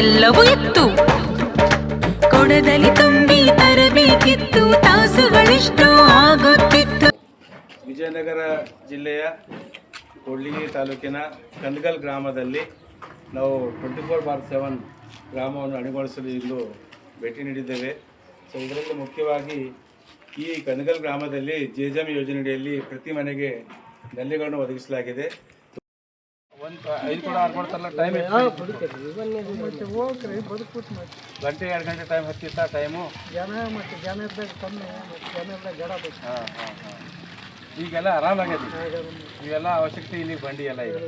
ಎಲ್ಲವೂ ಇತ್ತು. ಕೊಡದಲ್ಲಿ ತುಂಬಿ ತರಬೇಕಿತ್ತು, ತಾಸುಗಳೆಷ್ಟು ಆಗುತ್ತಿತ್ತು. ವಿಜಯನಗರ ಜಿಲ್ಲೆಯ ಕೂಡ್ಲಿಗಿ ತಾಲೂಕಿನ ಕಂದಗಲ್ ಗ್ರಾಮದಲ್ಲಿ ನಾವು 24/7 ಗ್ರಾಮವನ್ನು ಅಣಿಗೊಳಿಸಲು ಇಂದು ಭೇಟಿ ನೀಡಿದ್ದೇವೆ. ಸೊ ಇದರಲ್ಲಿ ಮುಖ್ಯವಾಗಿ ಈ ಕಂದಗಲ್ ಗ್ರಾಮದಲ್ಲಿ ಜೆಜೆಎಂ ಯೋಜನೆಯಡಿಯಲ್ಲಿ ಪ್ರತಿ ಮನೆಗೆ ನಲ್ಲಿಗಳನ್ನು ಒದಗಿಸಲಾಗಿದೆ. 5 ಕೂಡ 6 ಕೊಡ್ತಾರಲ್ಲ, ಟೈಮ್ ಗಂಟೆ 2 ಗಂಟೆ ಟೈಮ್ ಹತ್ತಿತ್ತ ಟೈಮು ಈಗೆಲ್ಲ ಆರಾಮಾಗೈತಿ. ಇವೆಲ್ಲ ಅವಶ್ಯಕತೆ ಇಲ್ಲಿ ಬಂಡಿ ಎಲ್ಲ ಇದೆ.